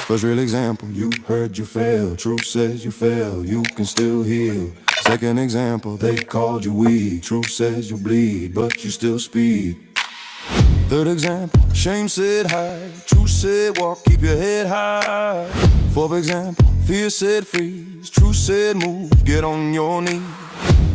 First real example, you heard you fail. Truth says you fail, you can still heal. Second example, they called you weak. Truth says you bleed, but you still speak. Third example, shame said hide. Truth said walk, keep your head high. Fourth example, fear said freeze. Truth said move, get on your knees.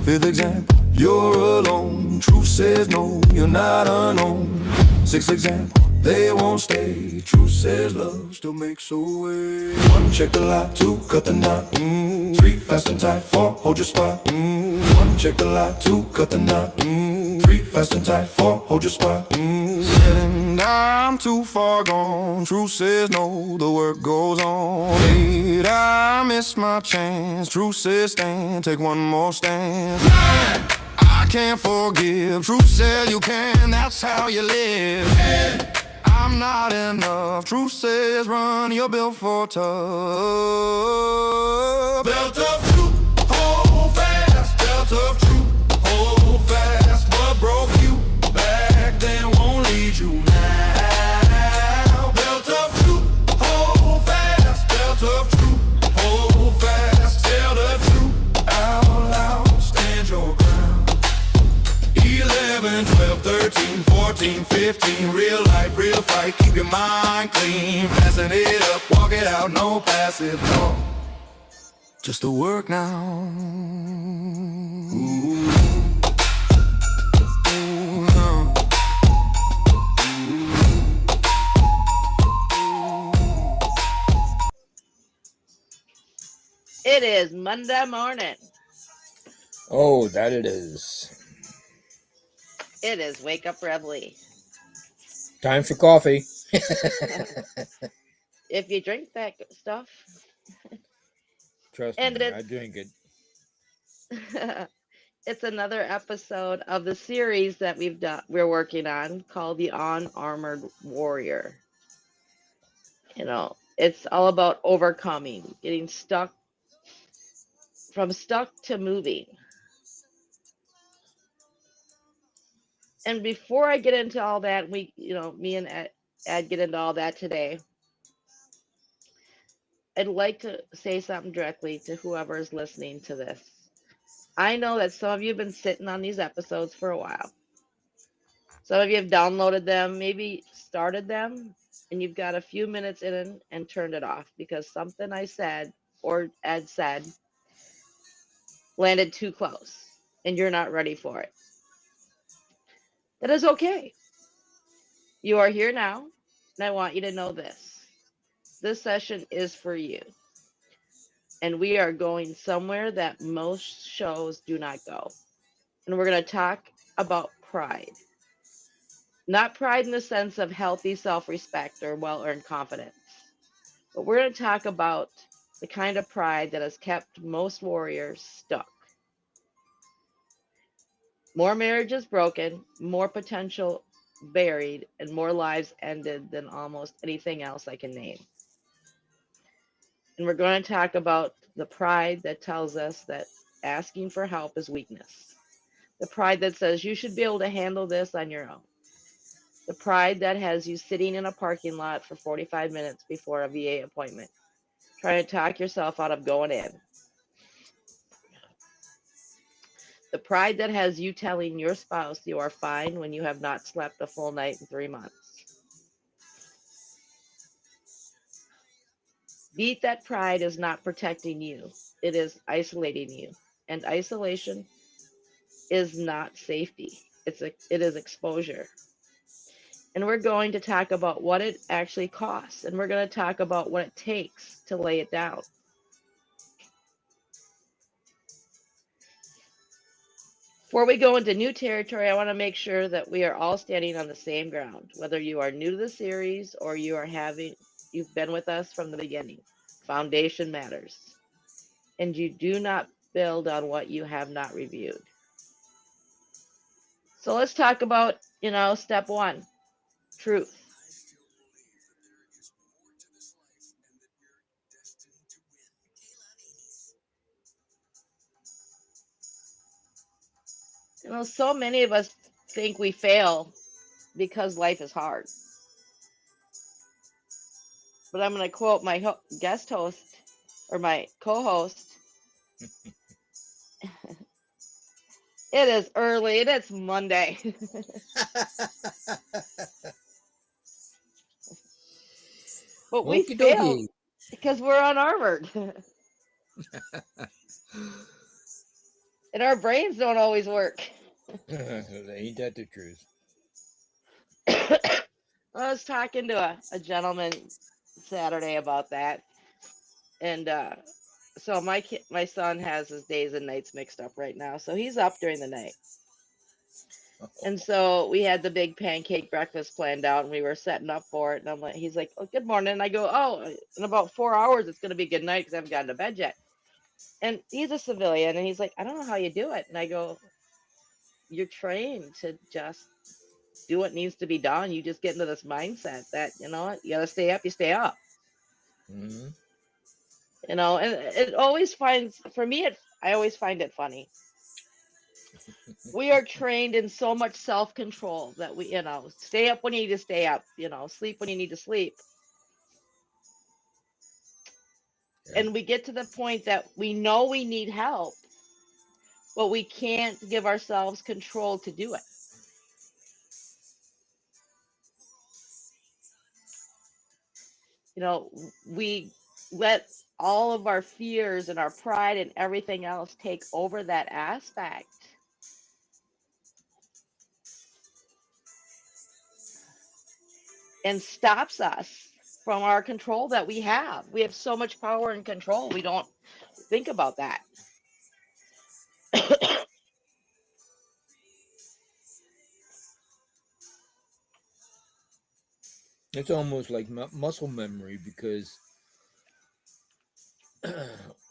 Fifth example, you're alone. Truth says no, you're not unknown. Sixth example, they won't stay. Truth says love still makes a way. One, check the lot. Two, cut the knot. Three, fast and tight. Four, hold your spot. One, check the lot. Two, cut the knot. Three, fast and tight. Four, hold your spot. Said I'm too far gone. Truth says no, the work goes on. Eight, I missed my chance. Truth says stand, take one more stand. Nine, I can't forgive. Truth says you can, that's how you live. 10, I'm not enough. Truth says run, you're built for tough. Belt of truth, hold fast. Belt of truth, hold fast. What broke you back then won't lead you now. Belt of truth, hold fast. Belt of truth, hold fast. Tell the truth out loud, stand your ground. 11, 12, 13, 14, 15. Real life, real fight, keep your mind clean. Passing it up, walk it out, no passive, no. Just the work now. Ooh. It is Monday morning. Oh, that it is. It is Wake Up Reveille. Time for coffee. If you drink that stuff. Trust And me, I drink it. it's another episode of the series that we're working on called the Unarmored Warrior. You know, it's all about overcoming, getting stuck to moving. And before I get into all that, me and Ed get into all that today. I'd like to say something directly to whoever is listening to this. I know that some of you have been sitting on these episodes for a while. Some of you have downloaded them, maybe started them, and you've got a few minutes in and turned it off because something I said or Ed said landed too close and you're not ready for it. That is okay. You are here now, and I want you to know this. This session is for you. And we are going somewhere that most shows do not go. And we're going to talk about pride. Not pride in the sense of healthy self-respect or well-earned confidence. But we're going to talk about the kind of pride that has kept most warriors stuck. More marriages broken, more potential buried, and more lives ended than almost anything else I can name. And we're going to talk about the pride that tells us that asking for help is weakness. The pride that says you should be able to handle this on your own. The pride that has you sitting in a parking lot for 45 minutes before a VA appointment, trying to talk yourself out of going in. The pride that has you telling your spouse you are fine when you have not slept a full night in 3 months. Beat that pride is not protecting you. It is isolating you. And isolation is not safety. It is exposure. And we're going to talk about what it actually costs. And we're going to talk about what it takes to lay it down. Before we go into new territory, I want to make sure that we are all standing on the same ground, whether you are new to the series or you've been with us from the beginning. Foundation matters. And you do not build on what you have not reviewed. So let's talk about, step one, truth. So many of us think we fail because life is hard. but I'm going to quote my guest host or my co-host. It is early and it's Monday. But we Okie failed dokie. because we're unarmored. And our brains don't always work. Ain't that the truth? I was talking to a gentleman Saturday about that. And so my son has his days and nights mixed up right now. So he's up during the night. And so we had the big pancake breakfast planned out and we were setting up for it. And he's like, oh, good morning. And I go, oh, in about 4 hours, it's going to be good night because I haven't gotten to bed yet. And he's a civilian and he's like, I don't know how you do it. And I go, you're trained to just do what needs to be done. You just get into this mindset that, you know what, you got to stay up, you stay up. Mm-hmm. And it always for me, I always find it funny. We are trained in so much self-control that we, stay up when you need to stay up, sleep when you need to sleep. Yeah. And we get to the point that we know we need help, but we can't give ourselves control to do it. We let all of our fears and our pride and everything else take over that aspect and stops us from our control that we have. We have so much power and control. We don't think about that. It's almost like muscle memory because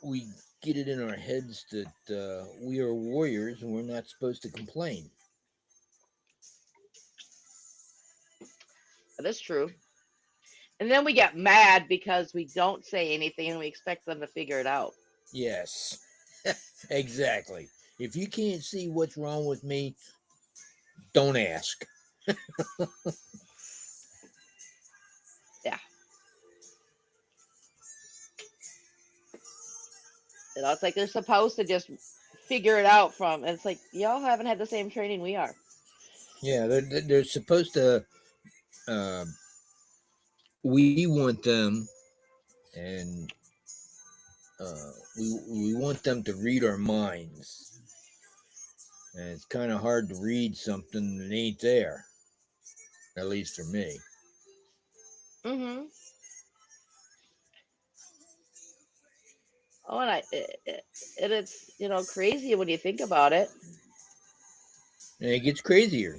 we get it in our heads that we are warriors and we're not supposed to complain. That is true. And then we get mad because we don't say anything and we expect them to figure it out. Yes, exactly. If you can't see what's wrong with me, don't ask. Yeah. It's like they're supposed to just figure it out from, and it's like, y'all haven't had the same training we are. Yeah, they're supposed to. Uh, we want them, and we want them to read our minds. And it's kind of hard to read something that ain't there, at least for me. Mm-hmm. Oh, and it's crazy when you think about it. And it gets crazier.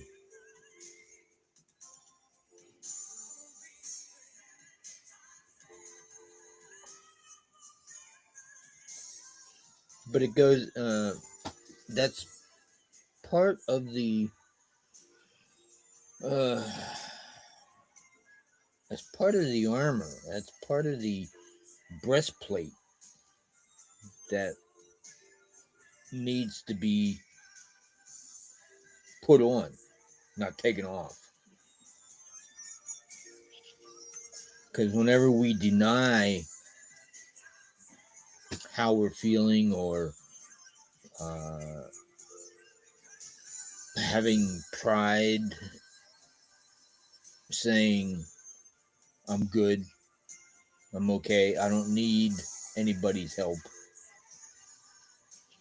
But it goes, that's part of uh, that's part of the armor. That's part of the breastplate that needs to be put on, not taken off. Because whenever we deny how we're feeling or uh, having pride, saying, I'm good, I'm okay, I don't need anybody's help,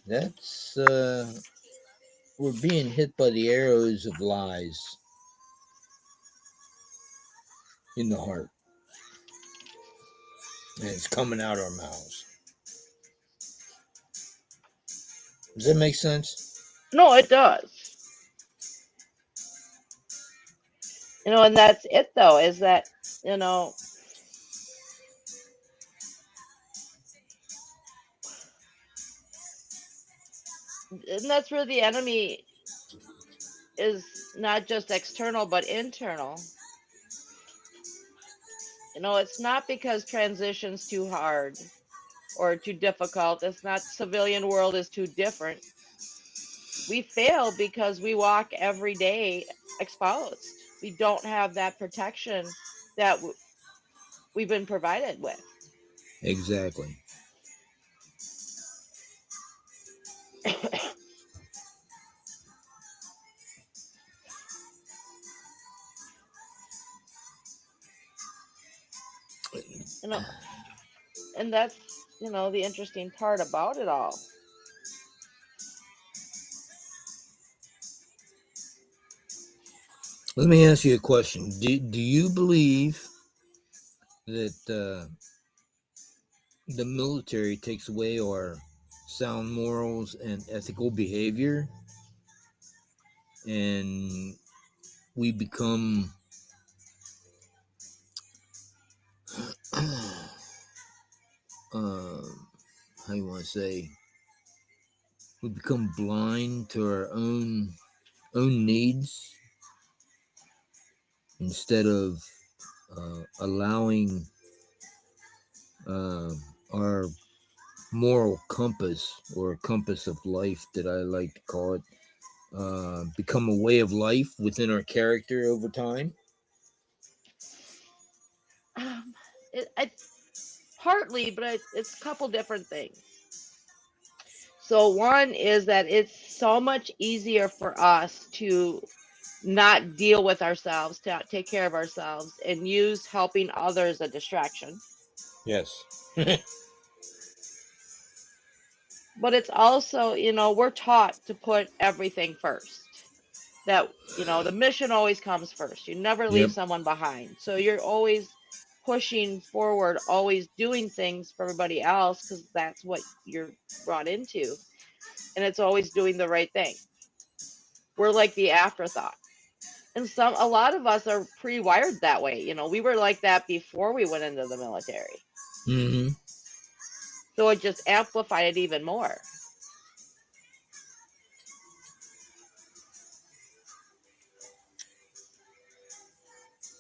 that's, we're being hit by the arrows of lies in the heart. And it's coming out our mouths. Does that make sense? No, it does. And that's it though, is that, you know, and that's where the enemy is not just external but internal. It's not because transition's too hard or too difficult. It's not civilian world is too different. We fail because we walk every day exposed. We don't have that protection that we've been provided with. Exactly. You know, and that's, the interesting part about it all. Let me ask you a question. Do you believe that the military takes away our sound morals and ethical behavior, and we become how you want to say, we become blind to our own needs instead of allowing uh, our moral compass, or compass of life that I like to call it, become a way of life within our character over time. Um, I partly, but it's a couple different things. So one is that it's so much easier for us to not deal with ourselves, to not take care of ourselves, and use helping others a distraction. Yes. But it's also, we're taught to put everything first. That, the mission always comes first. You never leave Yep. someone behind. So you're always pushing forward, always doing things for everybody else because that's what you're brought into. And it's always doing the right thing. We're like the afterthought. And a lot of us are pre-wired that way. We were like that before we went into the military. Mm-hmm. So it just amplified it even more.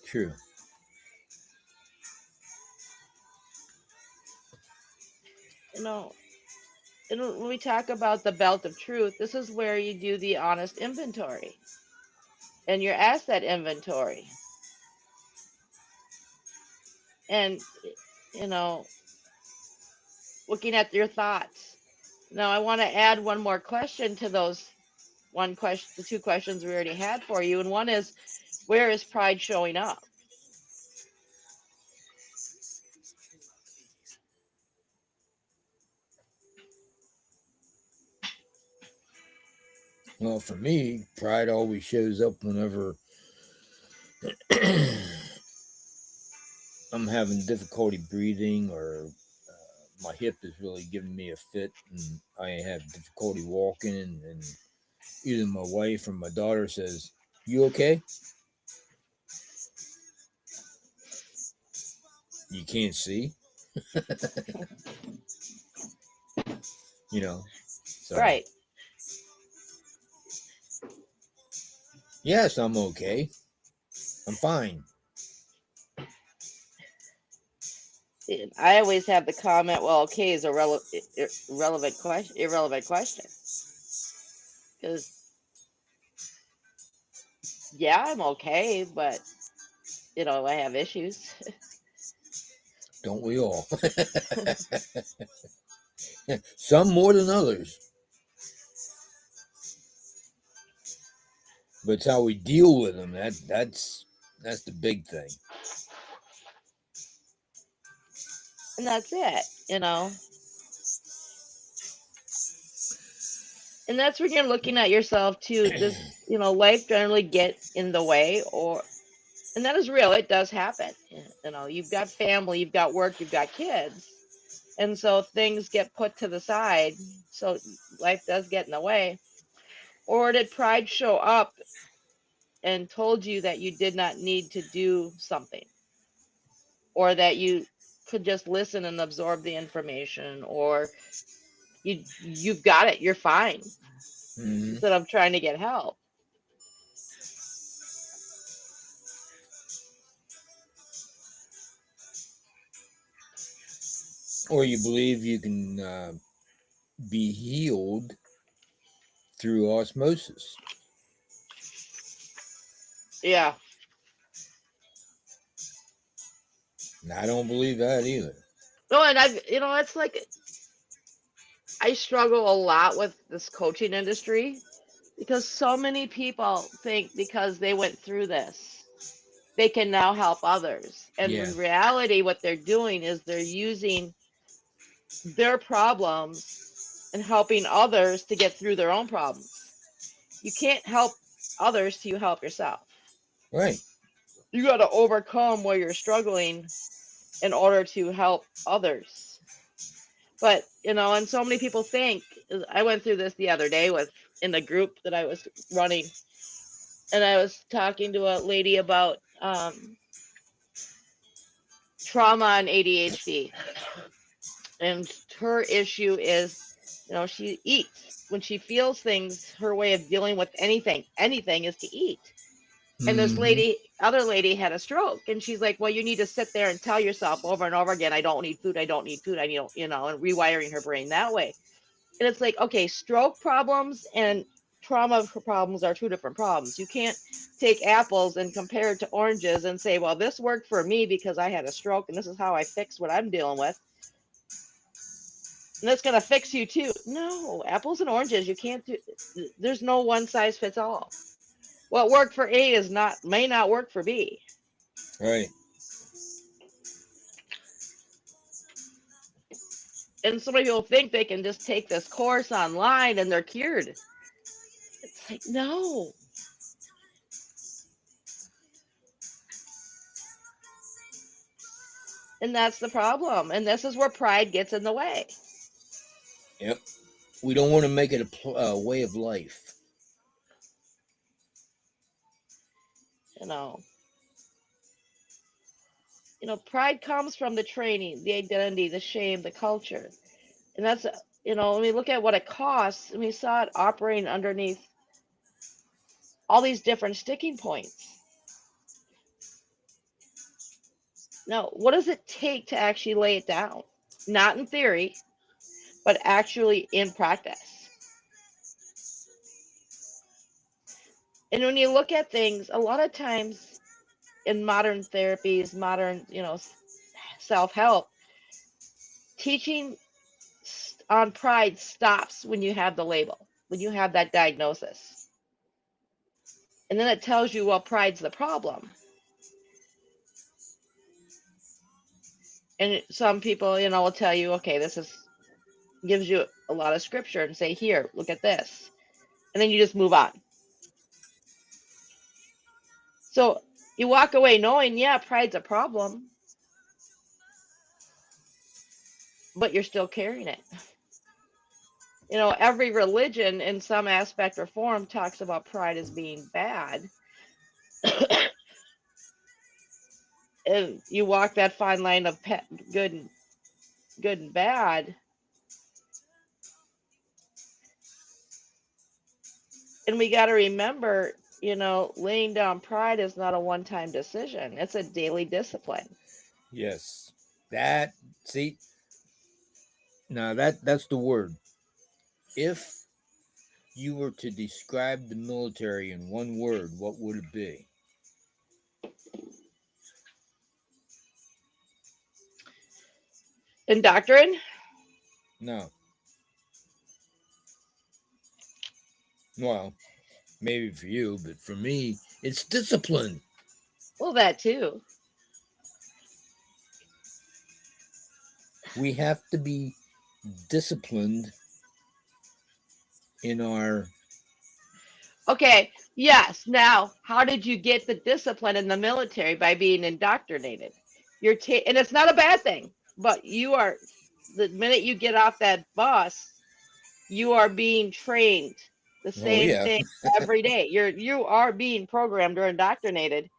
True. You know, and when we talk about the belt of truth, this is where you do the honest inventory and your asset inventory. And, you know, looking at your thoughts. Now, I want to add one more question to those one question, the two questions we already had for you. And one is, where is pride showing up? Well, for me, pride always shows up whenever I'm having difficulty breathing, or my hip is really giving me a fit, and I have difficulty walking, and either my wife or my daughter says, "You okay?" You can't see, you know. So Right. yes, I'm okay. I'm fine. And I always have the comment, well, okay is a relevant question, irrelevant question. Because, yeah, I'm okay, but, I have issues. Don't we all? Some more than others, but it's how we deal with them. That's the big thing. And that's it. And that's when you're looking at yourself too. Does, life generally get in the way? And that is real. It does happen. You've got family, you've got work, you've got kids. And so things get put to the side. So life does get in the way. Or did pride show up and told you that you did not need to do something, or that you could just listen and absorb the information, or you've got it, you're fine, Hmm. instead of trying to get help. Or you believe you can be healed through osmosis. Yeah. I don't believe that either. No, and it's like I struggle a lot with this coaching industry because so many people think because they went through this, they can now help others. And Yeah. in reality, what they're doing is they're using their problems and helping others to get through their own problems. You can't help others till you help yourself. Right. You got to overcome where you're struggling in order to help others. But, and so many people think, I went through this the other day with in the group that I was running, and I was talking to a lady about trauma and ADHD. And her issue is, she eats. When she feels things, her way of dealing with anything is to eat. And this Mm-hmm. other lady had a stroke, and she's like, well, you need to sit there and tell yourself over and over again, I don't need food, I don't need food, I need, and rewiring her brain that way. And it's like, okay, stroke problems and trauma problems are two different problems. You can't take apples and compare it to oranges and say, well, this worked for me because I had a stroke and this is how I fixed what I'm dealing with. And that's going to fix you too. No, apples and oranges, you can't do, there's no one size fits all. What worked for A may not work for B. Right. And so many people think they can just take this course online and they're cured. It's like, no. And that's the problem. And this is where pride gets in the way. Yep. We don't want to make it a way of life. You know, pride comes from the training, the identity, the shame, the culture. And that's, when we look at what it costs, and we saw it operating underneath all these different sticking points. Now, what does it take to actually lay it down? Not in theory, but actually in practice. And when you look at things, a lot of times in modern therapies, modern, self-help, teaching on pride stops when you have the label, when you have that diagnosis. And then it tells you, well, pride's the problem. And some people, will tell you, okay, gives you a lot of scripture and say, here, look at this. And then you just move on. So you walk away knowing, yeah, pride's a problem, but you're still carrying it. Every religion in some aspect or form talks about pride as being bad. And you walk that fine line of good and bad. And we got to remember, laying down pride is not a one-time decision. It's a daily discipline. Yes. That, see, now that's the word. If you were to describe the military in one word, what would it be? In doctrine, No. Well, maybe for you, but for me, it's discipline. well, that too. We have to be disciplined in our. Okay, yes. Now, how did you get the discipline in the military? By being indoctrinated. And it's not a bad thing, but the minute you get off that bus, you are being trained the Oh, same yeah. thing every day. You are being programmed or indoctrinated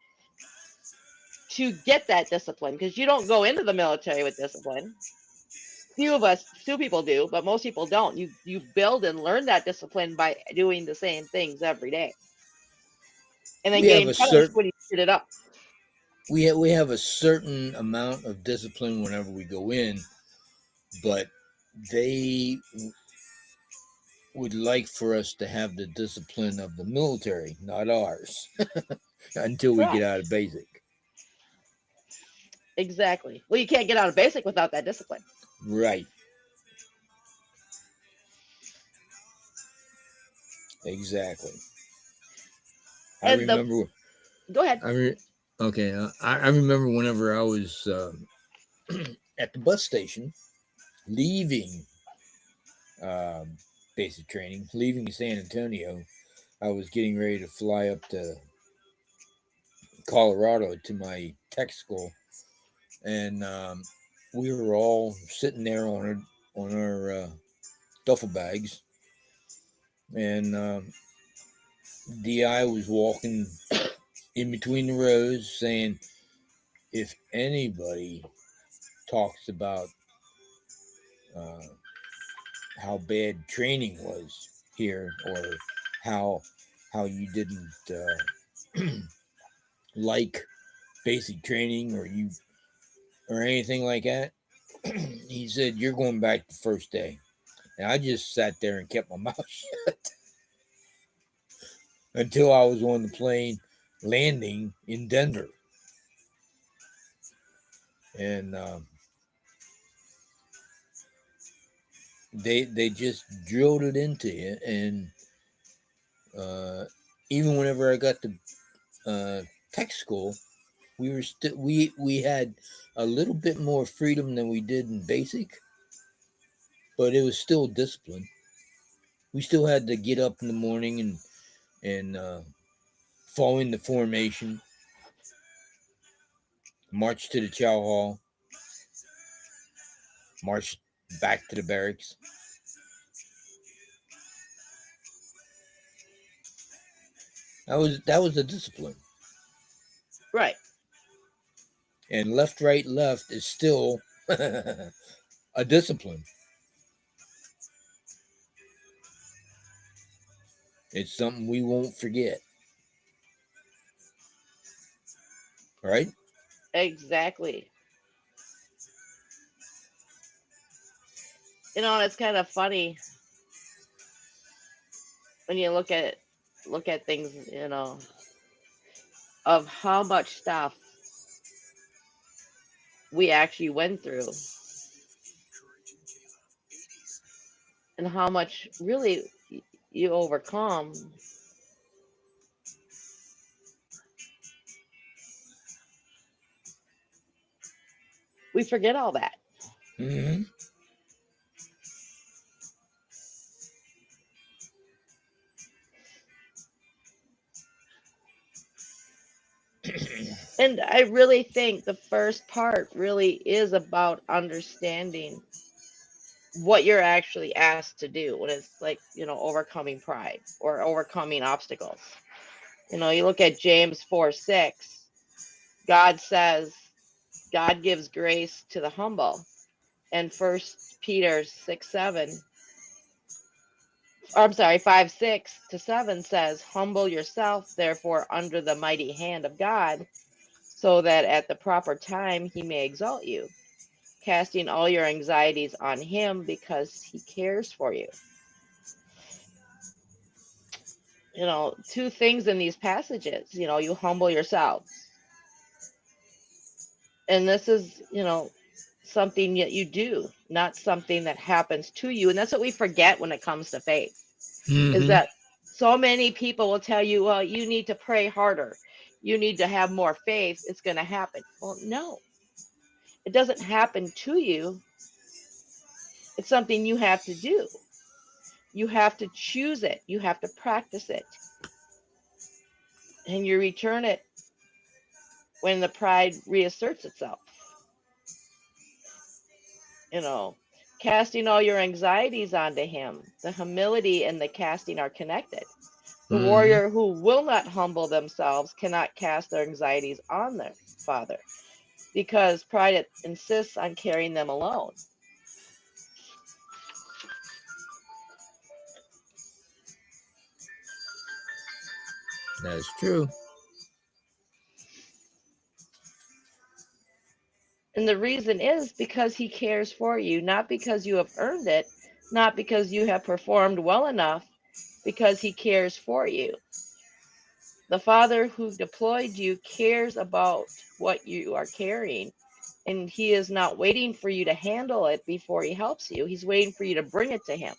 to get that discipline because you don't go into the military with discipline. Few people do, but most people don't. You build and learn that discipline by doing the same things every day, and then We have getting a punished certain when you screwed it up. we have a certain amount of discipline whenever we go in, but they would like for us to have the discipline of the military, not ours, until we get out Correct. of basic. Exactly. Well, you can't get out of basic without that discipline. Right. Exactly. I And the remember. go ahead. I re, okay. I remember whenever I was at the bus station, leaving um, basic training, leaving San Antonio. I was getting ready to fly up to Colorado to my tech school, and we were all sitting there on our duffel bags, and Di was walking in between the rows, saying, "If anybody talks about uh, how bad training was here, or how how you didn't like basic training, or anything like that," he said, "You're going back the first day." And I just sat there and kept my mouth shut until I was on the plane landing in Denver. And they just drilled it into you. And uh, even whenever I got to tech school, we had a little bit more freedom than we did in basic, but it was still discipline. We still had to get up in the morning and fall in the formation, march to the chow hall, march back to the barracks. That was a discipline. Right. And left, right, left is still a discipline. It's something we won't forget, right? Exactly. And it's kind of funny when you look at things, of how much stuff we actually went through and how much really you overcome. We forget all that. Mm-hmm. And I really think the first part really is about understanding what you're actually asked to do when it's like, overcoming pride or overcoming obstacles. You look at James 4:6. God says, God gives grace to the humble. And First Peter 6:7, or I'm sorry, 5:6-7 says, humble yourself, therefore, under the mighty hand of God, so that at the proper time he may exalt you, casting all your anxieties on him because he cares for you. Two things in these passages, you humble yourselves. And this is, something that you do, not something that happens to you. And that's what we forget when it comes to faith, is Mm-hmm. that so many people will tell you, well, you need to pray harder. You need to have more faith. It's going to happen. Well, no, it doesn't happen to you. It's something you have to do. You have to choose it. You have to practice it. And you return it when the pride reasserts itself. You know, Casting all your anxieties onto him. The humility and the casting are connected. The Mm-hmm. warrior who will not humble themselves cannot cast their anxieties on their father because pride insists on carrying them alone. That's true. And the reason is because he cares for you, not because you have earned it, not because you have performed well enough, because he cares for you. The Father who deployed you cares about what you are carrying. And he is not waiting for you to handle it before he helps you. He's waiting for you to bring it to him.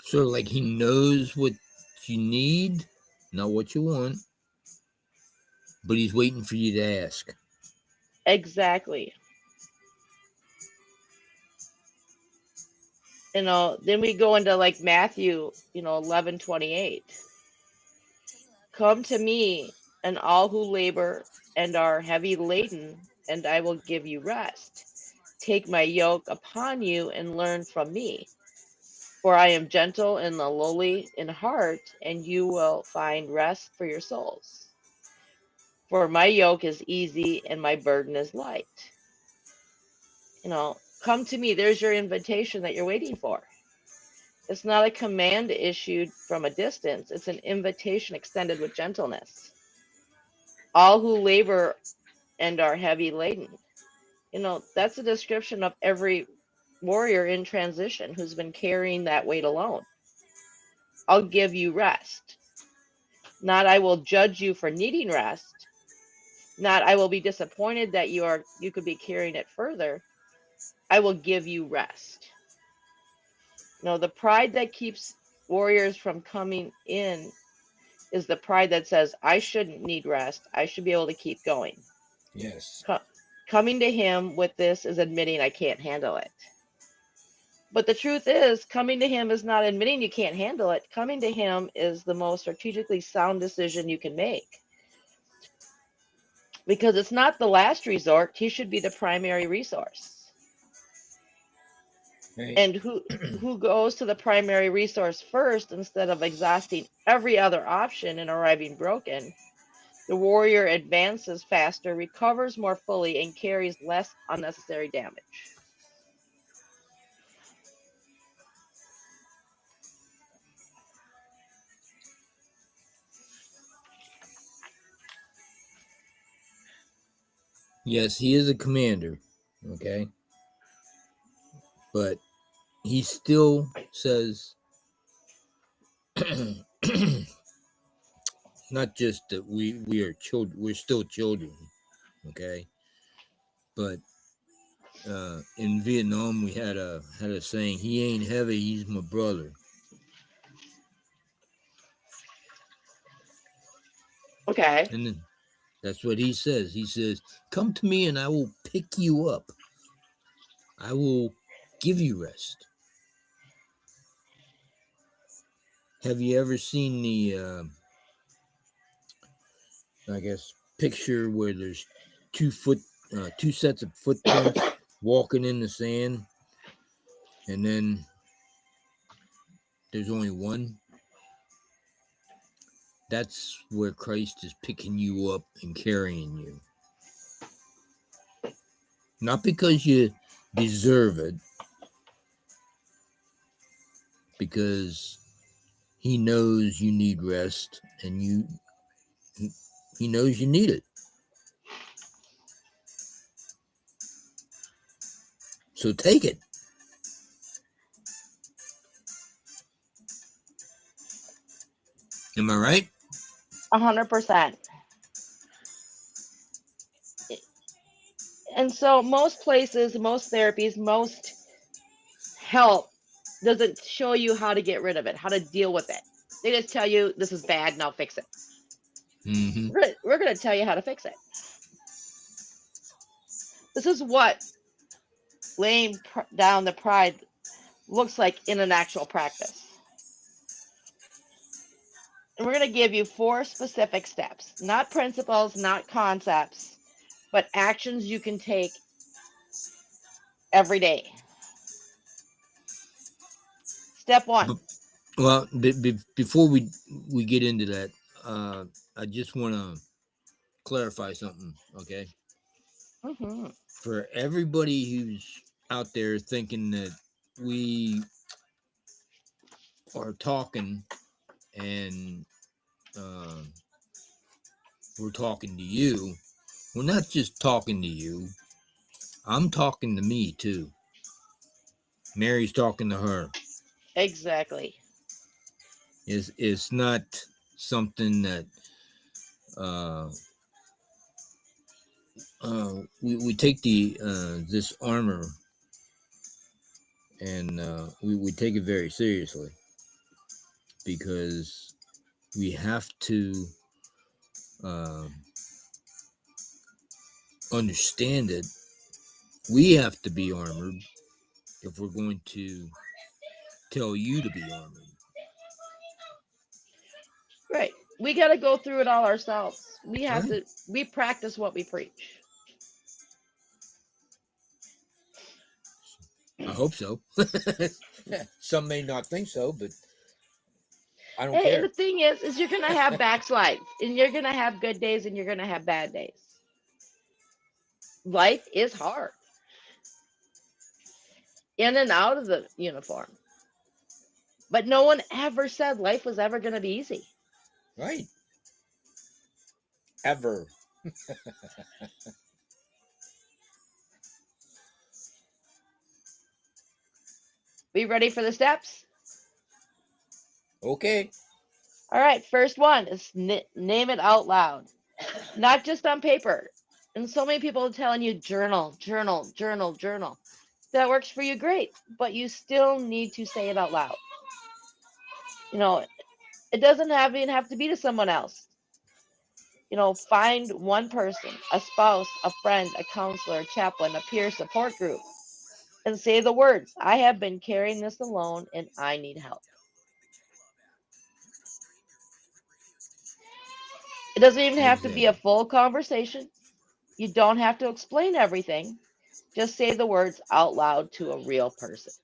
So, like, he knows what you need, not what you want, but he's waiting for you to ask. Exactly. Then we go into like Matthew, 11:28. Come to me, and all who labor and are heavy laden, and I will give you rest. Take my yoke upon you and learn from me, for I am gentle and lowly in heart, and you will find rest for your souls. For my yoke is easy and my burden is light. Come to me. There's your invitation that you're waiting for. It's not a command issued from a distance, it's an invitation extended with gentleness. All who labor and are heavy laden. That's a description of every warrior in transition who's been carrying that weight alone. I'll give you rest. Not I will judge you for needing rest. Not I will be disappointed that you could be carrying it further. I will give you rest. The pride that keeps warriors from coming in is the pride that says, I shouldn't need rest. I should be able to keep going. Yes. Coming to him with this is admitting I can't handle it. But the truth is, coming to him is not admitting you can't handle it. Coming to him is the most strategically sound decision you can make. Because it's not the last resort, he should be the primary resource. Right. And who goes to the primary resource first instead of exhausting every other option and arriving broken? The warrior advances faster, recovers more fully, and carries less unnecessary damage. Yes, he is a commander, okay? But he still says, not just that we are children, we're still children, okay? But in Vietnam, we had a saying: "He ain't heavy, he's my brother." Okay. And then that's what he says. He says, "Come to me, and I will pick you up. I will give you rest." Have you ever seen the, I guess, picture where there's two sets of footprints walking in the sand, and then there's only one? That's where Christ is picking you up and carrying you. Not because you deserve it, because he knows you need rest, and he knows you need it. So take it. Am I right? 100%. And so most places, most therapies, most help doesn't show you how to get rid of it, how to deal with it. They just tell you this is bad, now fix it. Mm-hmm. We're going to tell you how to fix it. This is what laying down the pride looks like in an actual practice. And we're going to give you 4 specific steps, not principles, not concepts, but actions you can take every day. Step 1. Well, before we get into that, I just want to clarify something, okay? Mm-hmm. For everybody who's out there thinking that we are talking and uh, we're talking to you, we're not just talking to you. I'm talking to me too. Mary's talking to her. Exactly. It's not something that uh, we take the this armor and we take it very seriously because we have to um, understand it. We have to be armored if we're going to tell you to be armored. Right. We got to go through it all ourselves. Right. We practice what we preach. I hope so. Some may not think so, but I don't Hey, and the care. thing is you're going to have backslides and you're going to have good days and you're going to have bad days. Life is hard in and out of the uniform. But no one ever said life was ever going to be easy. Right. Ever. We ready for the steps? Okay. All right, first one is name it out loud, not just on paper. And so many people are telling you journal, journal, journal, journal. That works for you, great, but you still need to say it out loud. You know, it doesn't even have to be to someone else. Find one person, a spouse, a friend, a counselor, a chaplain, a peer support group, and say the words, I have been carrying this alone and I need help. It doesn't even have to be a Exactly. full conversation. You don't have to explain everything. Just say the words out loud to a real person.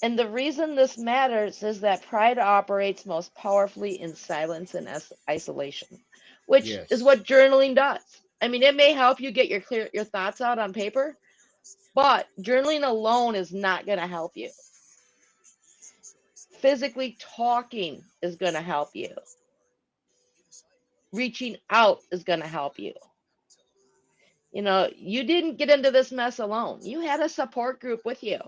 And the reason this matters is that pride operates most powerfully in silence and isolation, which is Yes. what journaling does. I mean, it may help you get your thoughts out on paper, but journaling alone is not going to help you. Physically talking is going to help you. Reaching out is going to help you. You didn't get into this mess alone. You had a support group with you.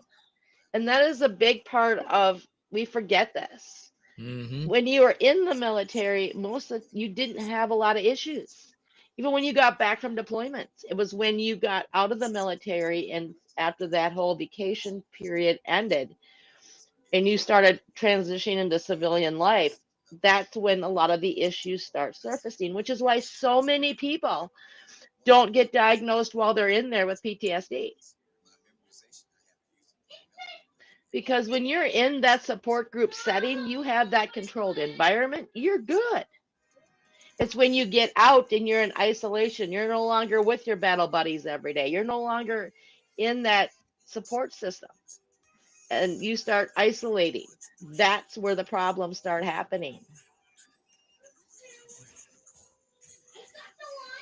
And that is a big part of, we forget this. Mm-hmm. When you were in the military, you didn't have a lot of issues. Even when you got back from deployment, it was when you got out of the military and after that whole vacation period ended and you started transitioning into civilian life, that's when a lot of the issues start surfacing, which is why so many people don't get diagnosed while they're in there with PTSD. Because when you're in that support group setting, you have that controlled environment, you're good. It's when you get out and you're in isolation, you're no longer with your battle buddies every day, you're no longer in that support system, and you start isolating. That's where the problems start happening.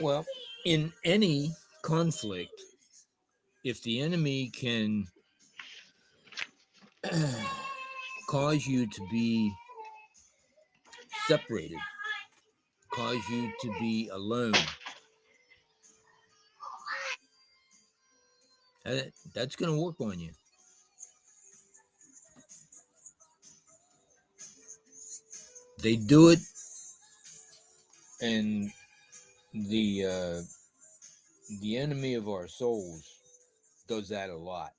Well, in any conflict, if the enemy can cause you to be separated, cause you to be alone, that's going to work on you. They do it, and the uh, the enemy of our souls does that a lot.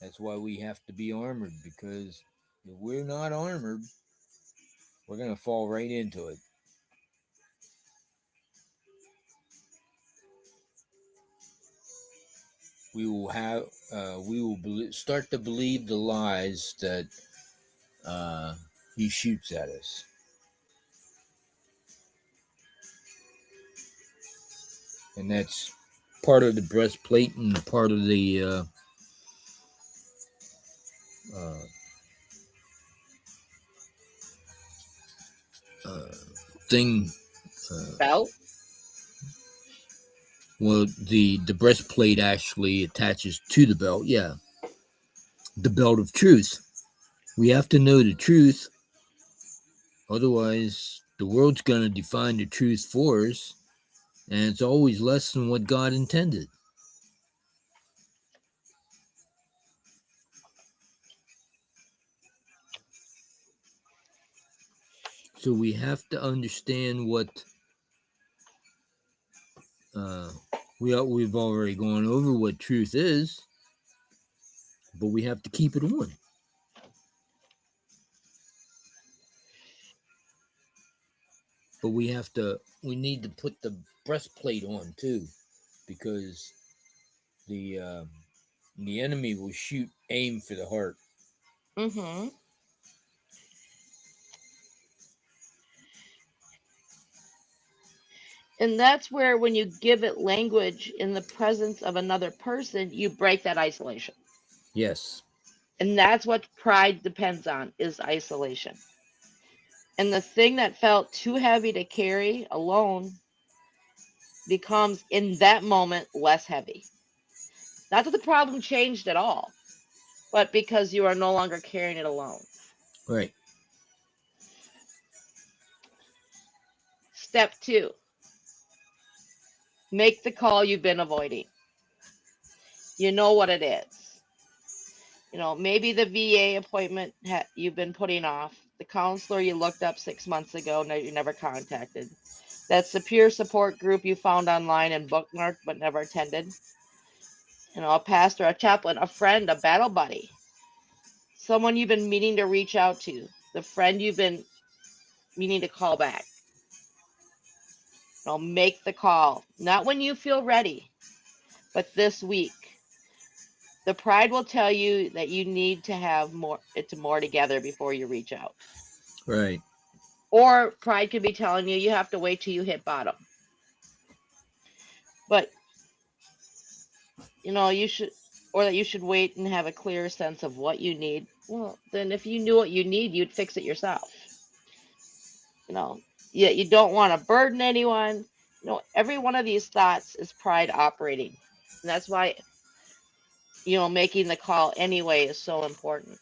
That's why we have to be armored, because if we're not armored, we're going to fall right into it. We will start to believe the lies that uh, he shoots at us. And that's part of the breastplate and part of the uh, uh, thing. Uh, Belt. well, the breastplate actually attaches to the belt. Yeah, the belt of truth. We have to know the truth, otherwise, the world's going to define the truth for us, and it's always less than what God intended. So we have to understand what we've already gone over what truth is, but we have to keep it on. But we need to put the breastplate on too, because the uh, the enemy will aim for the heart. Mm-hmm. And that's where, when you give it language in the presence of another person, you break that isolation. Yes. And that's what pride depends on, is isolation. And the thing that felt too heavy to carry alone becomes, in that moment, less heavy. Not that the problem changed at all, but because you are no longer carrying it alone. Right. Step 2, make the call you've been avoiding. You know what it is. Maybe the VA appointment you've been putting off, the counselor you looked up 6 months ago, you never contacted, that's the peer support group you found online and bookmarked but never attended, a pastor, a chaplain, a friend, a battle buddy, someone you've been meaning to reach out to, the friend you've been meaning to call back. Make the call, not when you feel ready, but this week. The pride will tell you that you need to have more together before you reach out. Right. Or pride could be telling you have to wait till you hit bottom. But you should, or that you should wait and have a clearer sense of what you need. Well, then if you knew what you need, you'd fix it yourself. You know, you don't want to burden anyone. Every one of these thoughts is pride operating. And that's why, making the call anyway is so important.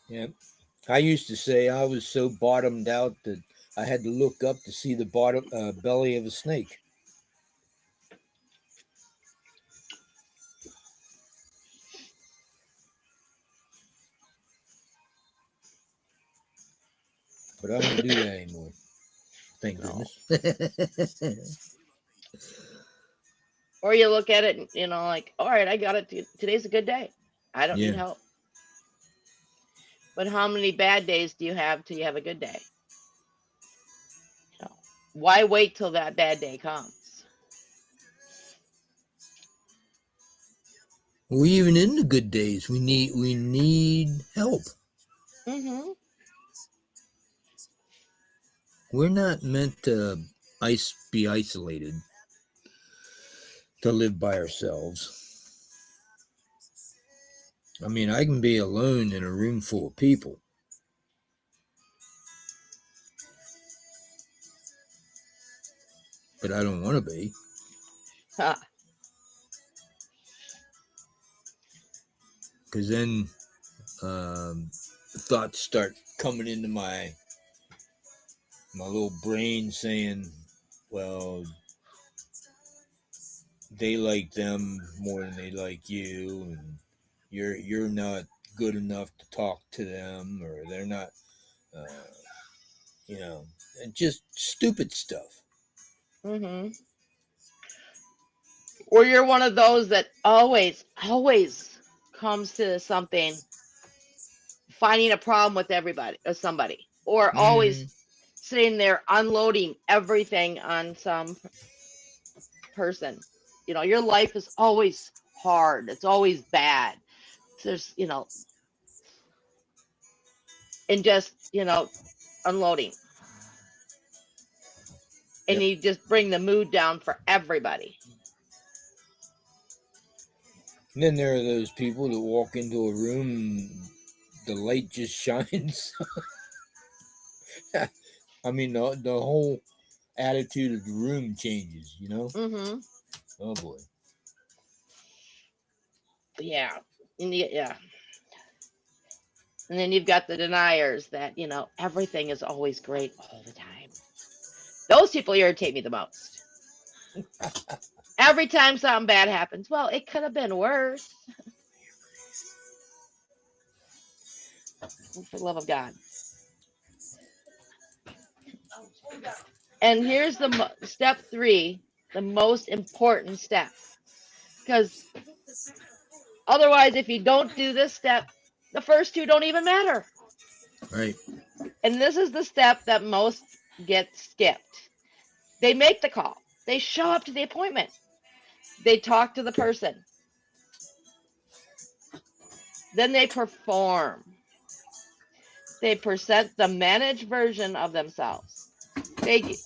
Yeah. I used to say I was so bottomed out that I had to look up to see the bottom belly of a snake. But I don't do that anymore. Thank No. goodness. Or you look at it and, like, all right, I got it. Today's a good day. I don't need Yeah. help. But how many bad days do you have till you have a good day? Why wait till that bad day comes? Well, even in the good days, we need help. Mm-hmm. We're not meant to be isolated, to live by ourselves. I mean, I can be alone in a room full of people, but I don't want to be, because then thoughts start coming into my little brain saying, well, they like them more than they like you, and you're not good enough to talk to them, or they're not, uh, and just stupid stuff. Mm-hmm. Or you're one of those that always comes to something, finding a problem with everybody or somebody, or always Mm, sitting there unloading everything on some person. Your life is always hard. It's always bad. There's, and just, unloading. And yep. you just bring the mood down for everybody. And then there are those people that walk into a room and the light just shines. I mean, the whole attitude of the room changes, you know? Mm-hmm. Oh boy. Yeah. Yeah. And then you've got the deniers that, everything is always great all the time. Those people irritate me the most. Every time something bad happens, well, it could have been worse. For the love of God. And here's the step 3, the most important step. Because otherwise, if you don't do this step, the first 2 don't even matter. Right. And this is the step that most get skipped. They make the call. They show up to the appointment. They talk to the person. Then they perform. They present the managed version of themselves. They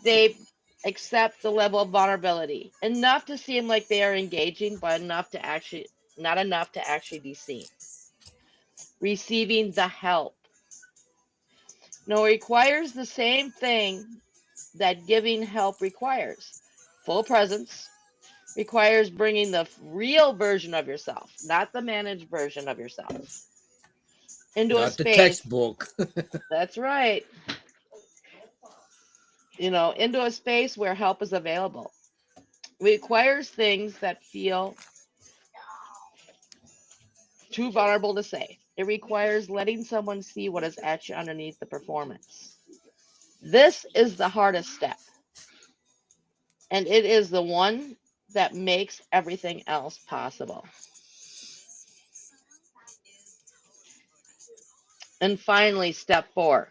they accept the level of vulnerability enough to seem like they are engaging, but enough to actually not enough to actually be seen. Receiving the help. No, requires the same thing that giving help requires. Full presence requires bringing the real version of yourself, not the managed version of yourself, into a Not the space. textbook. That's right. Into a space where help is available. Requires things that feel too vulnerable to say. It requires letting someone see what is actually underneath the performance. This is the hardest step, and it is the one that makes everything else possible. And finally, step 4,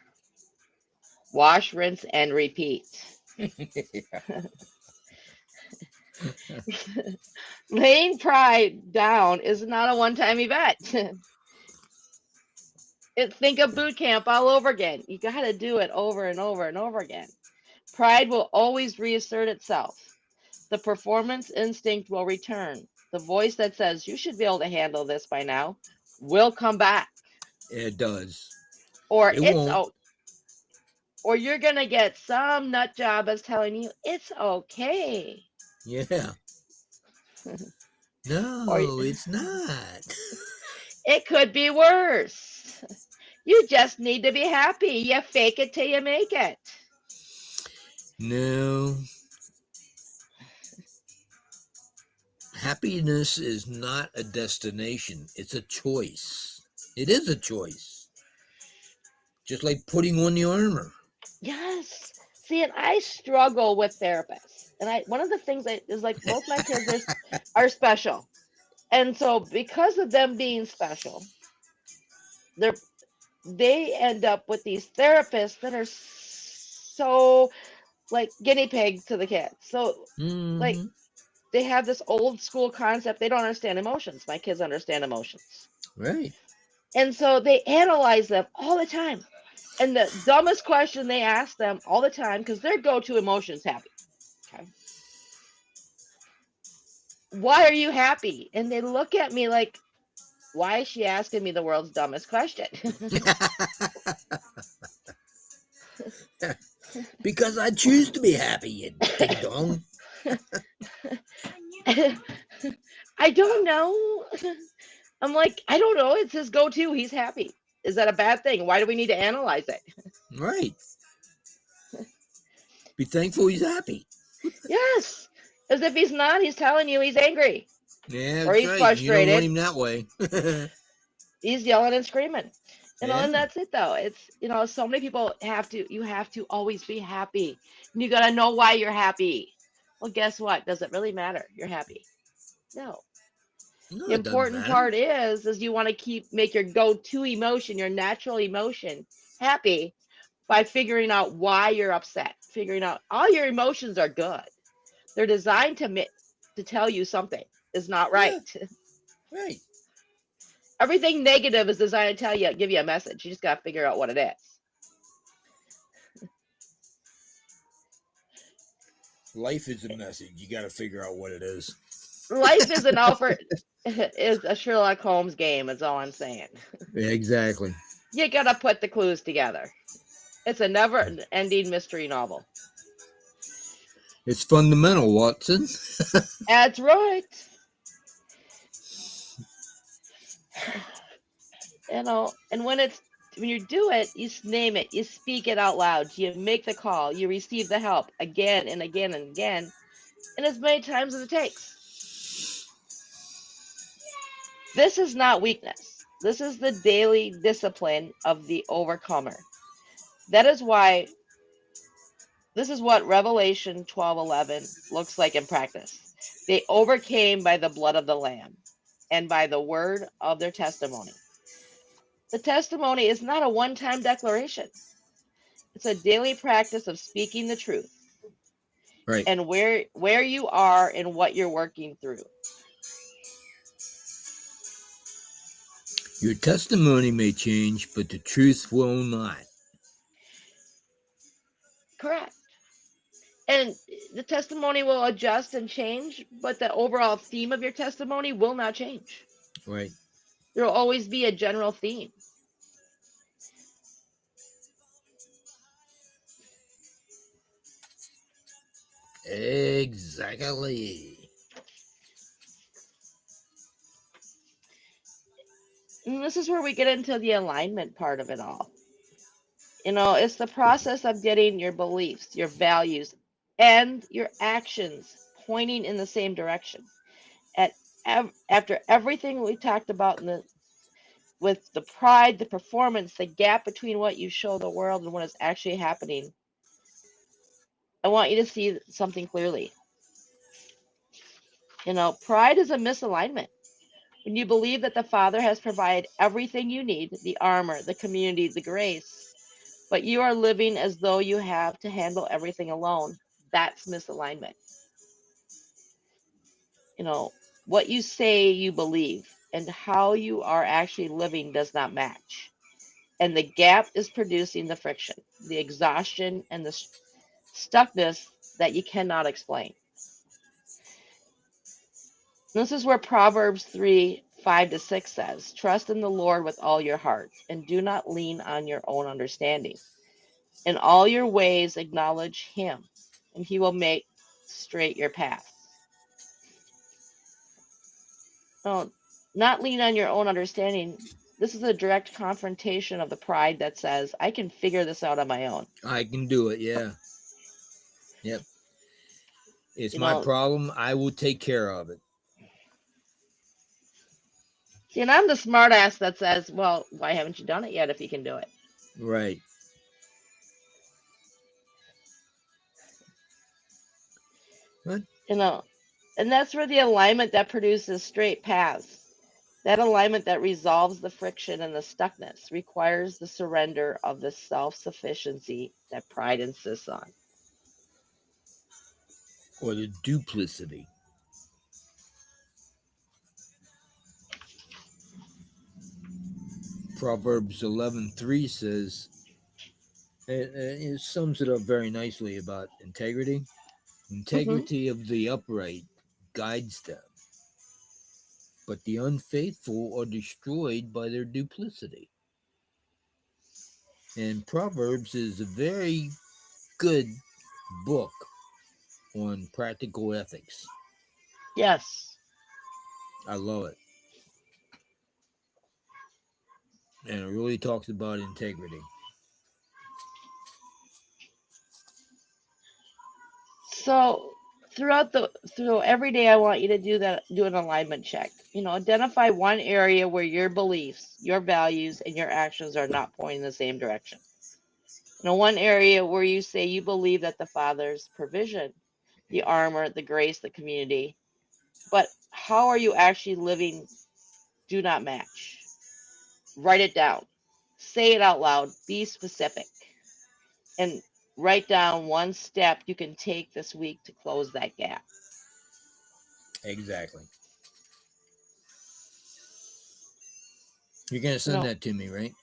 wash, rinse, and repeat. Laying pride down is not a one-time event. Think of boot camp all over again. You got to do it over and over and over again. Pride will always reassert itself. The performance instinct will return. The voice that says, you should be able to handle this by now, will come back. It does. Or It it's won't. oh, or you're gonna get some nut job that's telling you it's okay. Yeah. Or No, it's not. it could be worse. You just need to be happy. You fake it till you make it. No. Happiness is not a destination. It's a choice. It is a choice. Just like putting on the armor. Yes. See, and I struggle with therapists. And one of the things that is like both my kids are special. And so because of them being special, they're they end up with these therapists that are so like guinea pigs to the kids. So like Mm-hmm. they have this old school concept. They don't understand emotions. My kids understand emotions. Right. And so they analyze them all the time. And the dumbest question they ask them all the time, because their go-to emotion is happy. Okay. Why are you happy? And they look at me like, why is she asking me the world's dumbest question? Because I choose to be happy, you ding dong. I don't know. I'm like, I don't know. It's his go-to. He's happy. Is that a bad thing? Why do we need to analyze it? Right. Be thankful he's happy. Yes. As if he's not, he's telling you he's angry Yeah, or that's he's right. You don't want frustrated. him that way. He's yelling and screaming. Yeah. And that's it though. It's, so many people you have to always be happy. And you got to know why you're happy. Well, guess what? Does it really matter? You're happy. No. No, The it doesn't important matter. part is you want to make your go-to emotion, your natural emotion, happy by figuring out why you're upset. Figuring out all your emotions are good. They're designed to tell you something is not Yeah, right. right. Everything negative is designed to give you a message. You just got to figure out what it is. Life is a message. You got to figure out what it is. Life is an Alfred is a Sherlock Holmes game. Is all I'm saying. Yeah, exactly. You got to put the clues together. It's a never-ending mystery novel. It's fundamental, Watson. That's right. And when you do it, you name it, you speak it out loud, you make the call, you receive the help again and again and again, and as many times as it takes. This is not weakness. This is the daily discipline of the overcomer. That is why This is what Revelation 12:11 looks like in practice. They overcame by the blood of the Lamb and by the word of their testimony. The testimony is not a one-time declaration. It's a daily practice of speaking the truth Right. and where you are and what you're working through. Your testimony may change, but the truth will not. Correct. And the testimony will adjust and change, but the overall theme of your testimony will not change. Right. There will always be a general theme. Exactly. And this is where we get into the alignment part of it all. It's the process of getting your beliefs, your values, and your actions pointing in the same direction. At After everything we talked about with the pride, the performance, the gap between what you show the world and what is actually happening, I want you to see something clearly. Pride is a misalignment. When you believe that the Father has provided everything you need, the armor, the community, the grace, but you are living as though you have to handle everything alone, that's misalignment. What you say you believe and how you are actually living does not match. And the gap is producing the friction, the exhaustion, and the stuckness that you cannot explain. This is where Proverbs 3:5-6 says, "Trust in the Lord with all your heart, and do not lean on your own understanding. In all your ways acknowledge him, and he will make straight your paths." No, not lean on your own understanding. This is a direct confrontation of the pride that says, I can figure this out on my own. I can do it. Yeah. Yep. It's You my know, problem. I will take care of it. See, and I'm the smartass that says, well, why haven't you done it yet if you can do it? Right. What? You know, and that's where the alignment that produces straight paths, that alignment that resolves the friction and the stuckness, requires the surrender of the self sufficiency that pride insists on. Or the duplicity. Proverbs 11:3 says, it sums it up very nicely about integrity. Hmm. Integrity of the upright guides them, but the unfaithful are destroyed by their duplicity. And Proverbs is a very good book on practical ethics. Yes. I love it. And it really talks about integrity. So through every day, I want you to do an alignment check. Identify one area where your beliefs, your values, and your actions are not pointing in the same direction. One area where you say you believe that the Father's provision, the armor, the grace, the community, but how are you actually living do not match. Write it down. Say it out loud. Be specific. And write down one step you can take this week to close that gap. Exactly. You're going to You send know, that to me, right?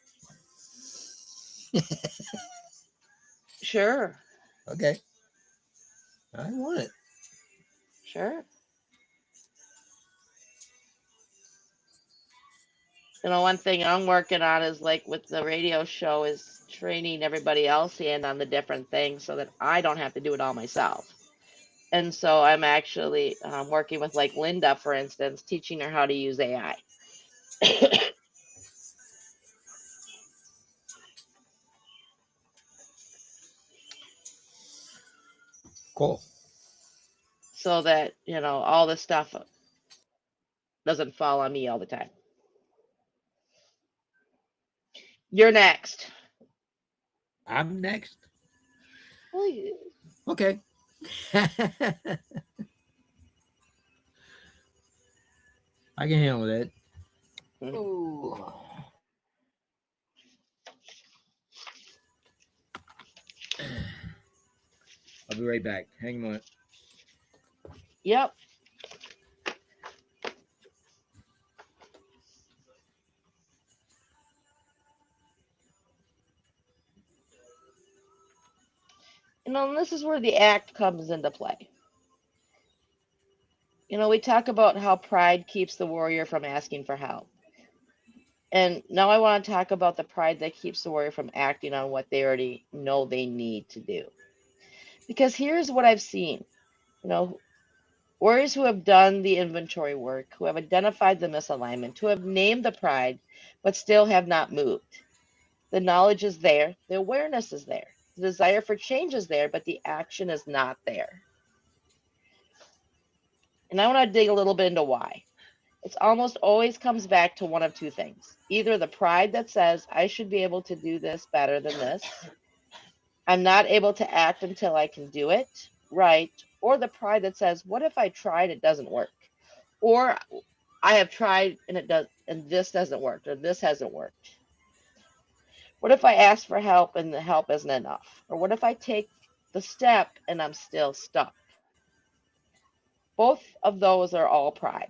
sure, Okay. I want it. sure. One thing I'm working on is like with the radio show is training everybody else in on the different things so that I don't have to do it all myself. And so I'm actually working with like Linda, for instance, teaching her how to use AI. Cool. So that, all this stuff doesn't fall on me all the time. You're next. I'm next. Well, Okay. I can handle that. Ooh. I'll be right back. Hang on. Yep. And this is where the act comes into play. We talk about how pride keeps the warrior from asking for help. And now I want to talk about the pride that keeps the warrior from acting on what they already know they need to do. Because here's what I've seen. You know, Warriors who have done the inventory work, who have identified the misalignment, who have named the pride, but still have not moved. The knowledge is there, the awareness is there, the desire for change is there, but the action is not there. And I want to dig a little bit into why. It's almost always comes back to one of two things. Either the pride that says, I should be able to do this better than this, I'm not able to act until I can do it right, or the pride that says, what if I tried, it doesn't work? Or I have tried and it does, and this doesn't work, or this hasn't worked. What if I ask for help and the help isn't enough? Or what if I take the step and I'm still stuck? Both of those are all pride.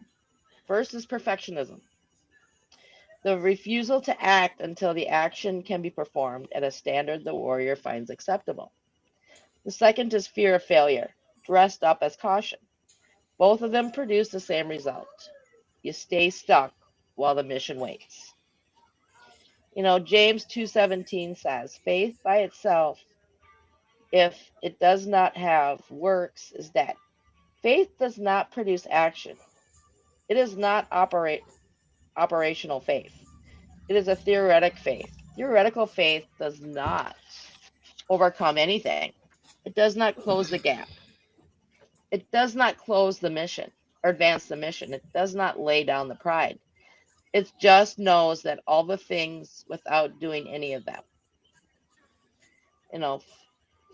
First is perfectionism, the refusal to act until the action can be performed at a standard the warrior finds acceptable. The second is fear of failure, dressed up as caution. Both of them produce the same result. You stay stuck while the mission waits. James 2:17 says, faith by itself, if it does not have works, is dead. Faith does not produce action. It is not operational faith. It is a theoretic faith. Theoretical faith does not overcome anything. It does not close the gap. It does not close the mission or advance the mission. It does not lay down the pride. It just knows that all the things without doing any of them. You know,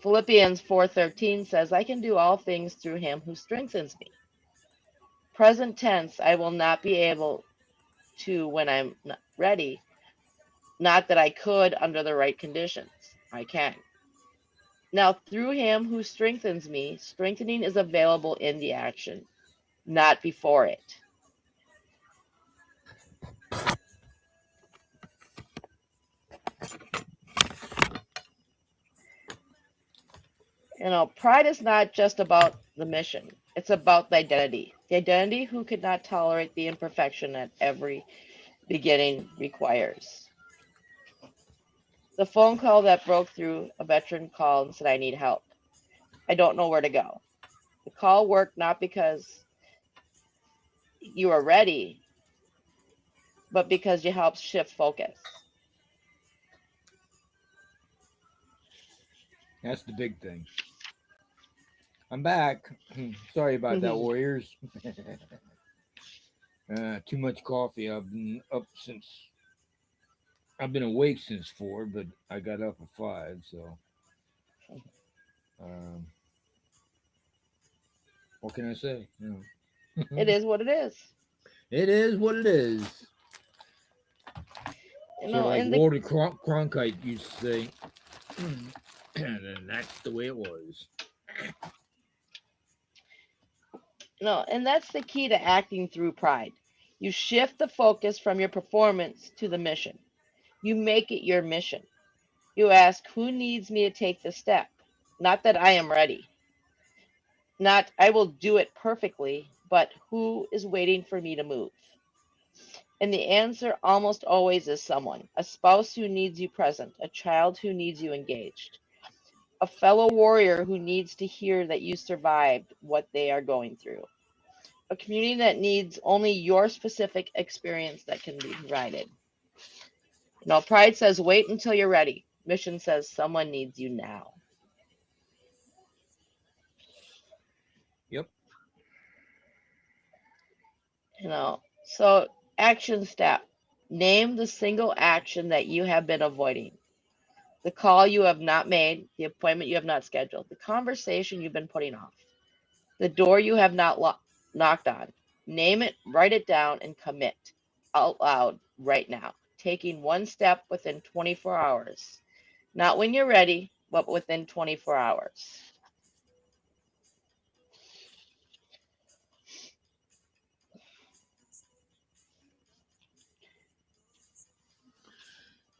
Philippians 4:13 says, I can do all things through him who strengthens me. Present tense, I will not be able to when I'm ready. Not that I could under the right conditions. I can. Now, through him who strengthens me, strengthening is available in the action, not before it. Pride is not just about the mission. It's about the identity. The identity who could not tolerate the imperfection that every beginning requires. The phone call that broke through, a veteran called and said, I need help. I don't know where to go. The call worked not because you are ready, but because you helped shift focus. That's the big thing. I'm back. Sorry about that, Warriors. Too much coffee. I've been awake since 4, but I got up at 5. So, um, what can I say? It is what it is. It is what it is. So, like And Walter Cronkite used to say, and that's the way it was. and that's the key to acting through pride. You shift the focus from your performance to the mission. You make it your mission. You ask, who needs me to take the step? Not that I am ready. Not I will do it perfectly, but who is waiting for me to move? And the answer almost always is someone, a spouse who needs you present, a child who needs you engaged, a fellow warrior who needs to hear that you survived what they are going through, a community that needs only your specific experience that can be provided. Pride says, wait until you're ready. Mission says, someone needs you now. Yep. So action step. Name the single action that you have been avoiding. the call you have not made, the appointment you have not scheduled, the conversation you've been putting off, the door you have not knocked on. Name it, write it down, and commit out loud right now, taking one step within 24 hours. Not when you're ready, but within 24 hours.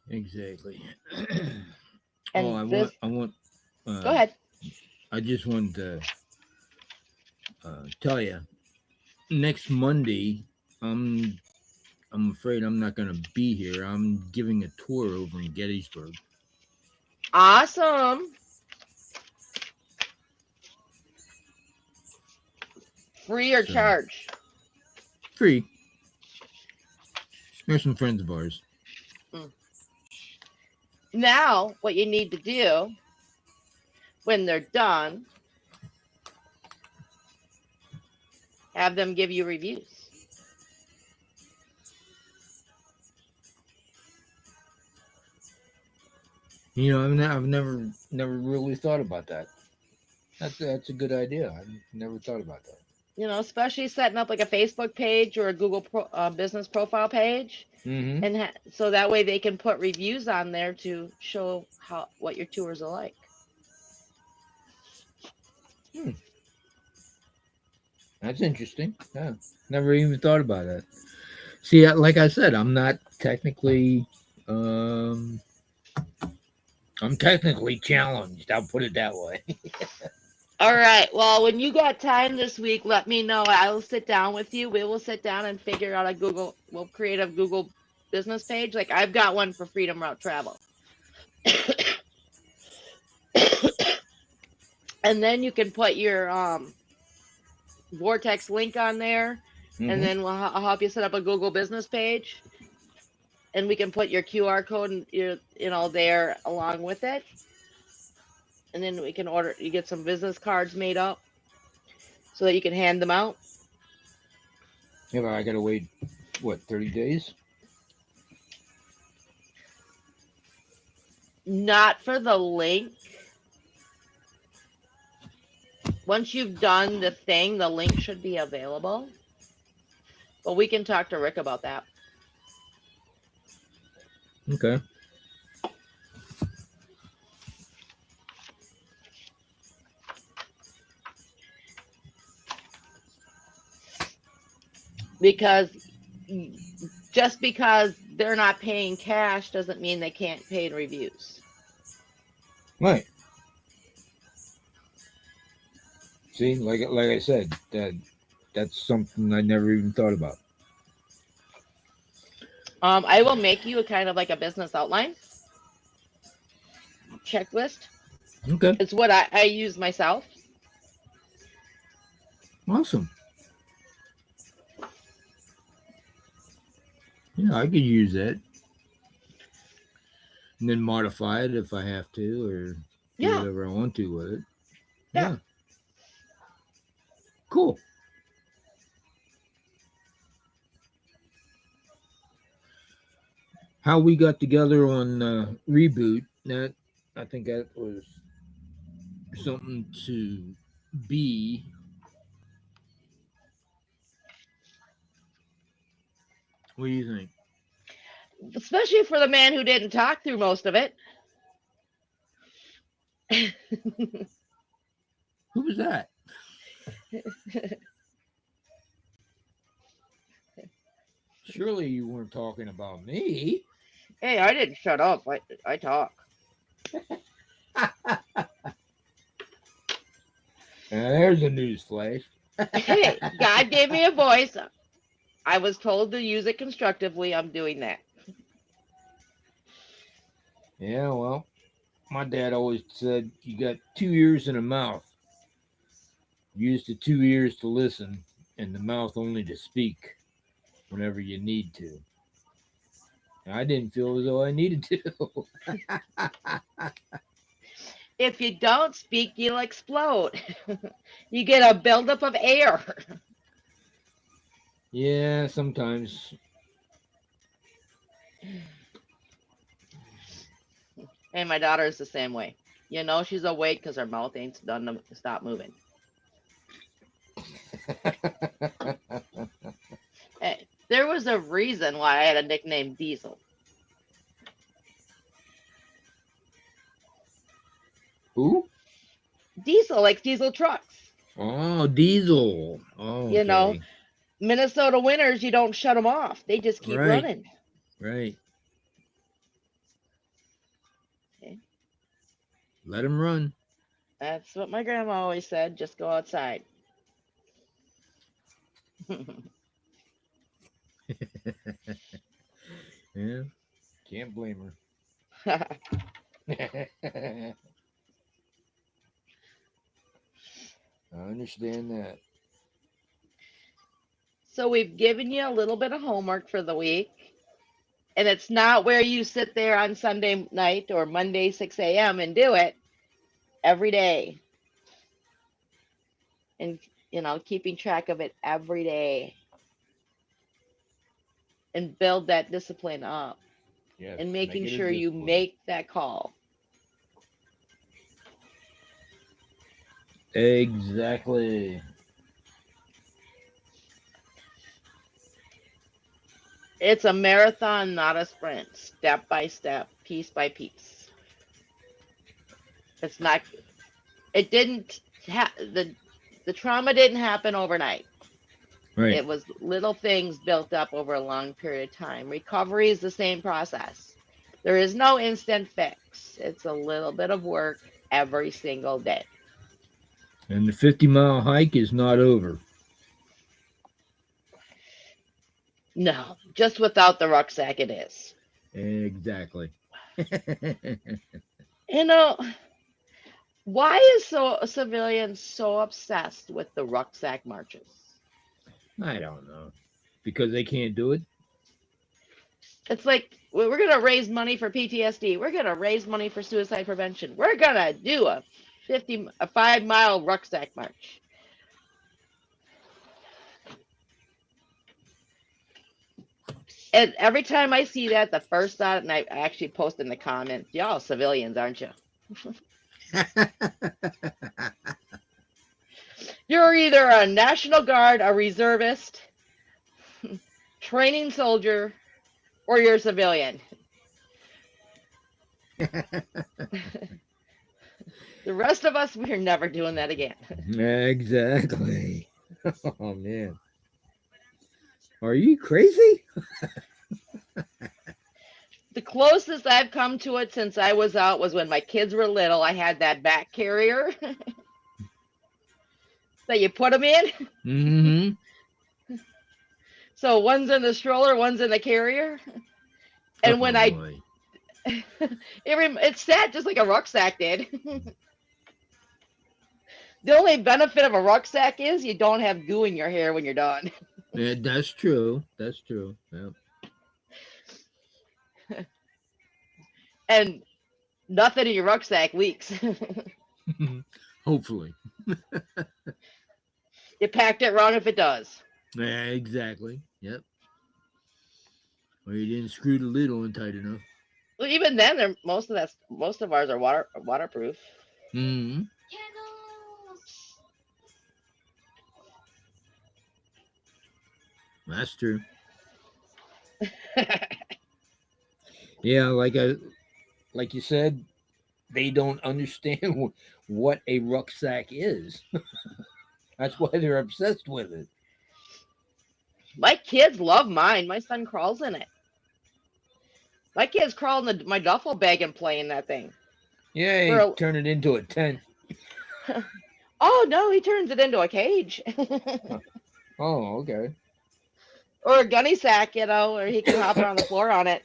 Exactly. Oh, And this, go uh, ahead. I just wanted to tell you, next Monday, I'm I'm afraid I'm not going to be here. I'm giving a tour over in Gettysburg. Awesome. Free or So, charge? free. There's some friends of ours. Mm. Now, what you need to do when they're done, have them give you reviews. You know, I've never really thought about that. That's a good idea. I've never thought about that. You know, especially setting up like a Facebook page or a Google business profile page, Mm-hmm. and so that way they can put reviews on there to show what your tours are like. Hmm. That's interesting. Yeah, never even thought about that. See, like I said, um, I'm technically challenged. I'll put it that way. All right. Well, when you got time this week, let me know. I will sit down with you. We will sit down and figure out we'll create a Google business page. Like I've got one for Freedom Route Travel. And then you can put your Vortex link on there, and Mm-hmm. then I'll help you set up a Google business page, and we can put your QR code and there along with it, and then we can you get some business cards made up so that you can hand them out. Yeah, but I gotta wait. What, 30 days? Not for the link. Once you've done the thing, the link should be available. But we can talk to Rick about that. Okay. Because just because they're not paying cash doesn't mean they can't pay in reviews. Right. See, like I said, that's something I never even thought about. I will make you a kind of like a business outline checklist. Okay. It's what I use myself. Awesome. Yeah, I could use that. And then modify it if I have to, or do Yeah, whatever I want to with it. yeah. Yeah. Cool. How we got together on reboot, that I think that was something to be. What do you think? Especially for the man who didn't talk through most of it. Who was that? Surely you weren't talking about me. Hey, I didn't shut up. I talk. There's a news flash. Hey, God gave me a voice. I was told to use it constructively. I'm doing that. Yeah, well, my dad always said you got 2 ears and a mouth. Use the 2 ears to listen and the mouth only to speak whenever you need to. And I didn't feel as though I needed to. If you don't speak, you'll explode. You get a buildup of air. Yeah, sometimes. And my daughter is the same way. You know she's awake because her mouth ain't done to stop moving. There was a reason why I had a nickname Diesel. Who? Diesel, like diesel trucks. Oh, Diesel. Oh, You know, okay. Minnesota winters, you don't shut them off. They just keep Right. running. Right. Okay. Let him run. That's what my grandma always said. Just go outside. Yeah. Can't blame her. I understand that. So we've given you a little bit of homework for the week. And it's not where you sit there on Sunday night or Monday 6 a.m. and do it every day. And, keeping track of it every day and build that discipline up Yes. and Make making it a sure you discipline. make that call. Exactly. It's a marathon, not a sprint, step by step, piece by piece. It's not, it didn't, the trauma didn't happen overnight. Right. It was little things built up over a long period of time. Recovery is the same process. There is no instant fix. It's a little bit of work every single day. And the 50-mile hike is not over. No, just without the rucksack, it is. Exactly. You know, why is civilians so obsessed with the rucksack marches? I don't know. Because they can't do it? It's like we're going to raise money for PTSD. We're going to raise money for suicide prevention. We're going to do a 5-mile rucksack march. And every time I see that, the first thought, and I actually post in the comments, y'all civilians, aren't you? You're either a National Guard, a reservist, training soldier, or you're a civilian. The rest of us, we're never doing that again. Exactly. Oh, man. Are you crazy? The closest I've come to it since I was out was when my kids were little. I had that back carrier that you put them in. Mm-hmm. So one's in the stroller, one's in the carrier. And when Oh, boy. it sat just like a rucksack did. The only benefit of a rucksack is you don't have goo in your hair when you're done. Yeah, that's true. That's true. Yep. And nothing in your rucksack leaks. Hopefully. You packed it wrong if it does. Yeah, exactly. Yep. Or you didn't screw the lid on tight enough. Well, even then, most of ours are waterproof. Mm-hmm. That's true. Yeah, like you said, they don't understand what a rucksack is. That's why they're obsessed with it. My kids love mine. My son crawls in it. My kids crawl in my duffel bag and play in that thing. Yeah, turn it into a tent. Oh no, he turns it into a cage. Oh, okay. Or a gunny sack, or he can hop around the floor on it.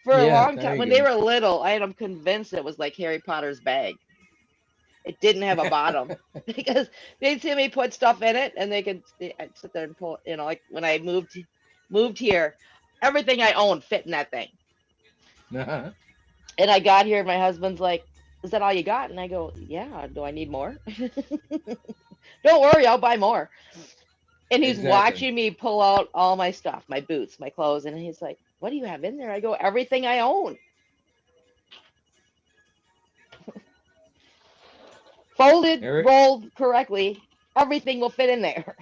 For a Yeah, long there time, you when go. they were little, I had them convinced it was like Harry Potter's bag. It didn't have a bottom because they'd see me put stuff in it, and I'd sit there and pull. Like when I moved here, everything I owned fit in that thing. Uh-huh. And I got here, my husband's like, "Is that all you got?" And I go, "Yeah. Do I need more?" Don't worry, I'll buy more. And he's Exactly. watching me pull out all my stuff, my boots, my clothes, and he's like, "What do you have in there?" I go, "Everything I own." Folded, Eric, rolled correctly, everything will fit in there.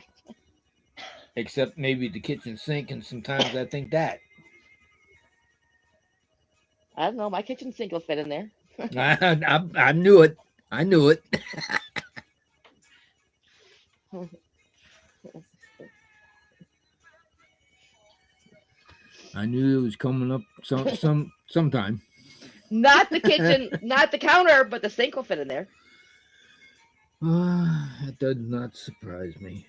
except maybe the kitchen sink, and sometimes I think that. I don't know. My kitchen sink will fit in there. I knew it. I knew it. I knew it was coming up sometime. Not the kitchen, not the counter, but the sink will fit in there. That does not surprise me.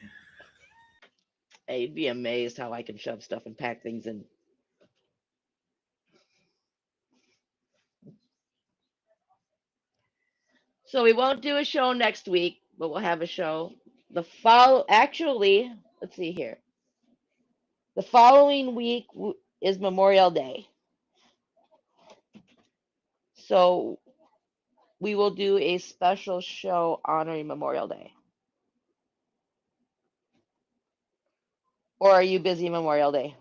Hey, you'd be amazed how I can shove stuff and pack things in. So we won't do a show next week, but we'll have a show the follow. Actually, let's see here. The following week is Memorial Day, so we will do a special show honoring Memorial Day. Or are you busy Memorial Day?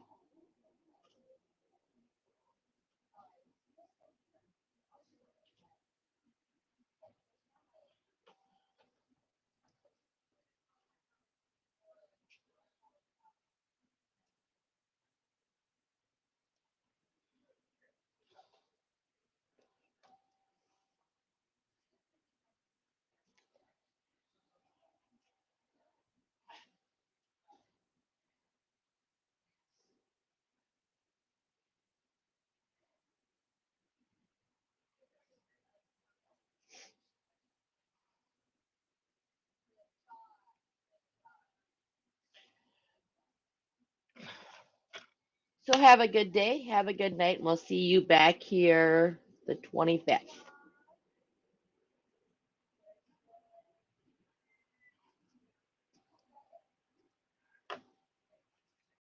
So have a good day, have a good night, and we'll see you back here the 25th.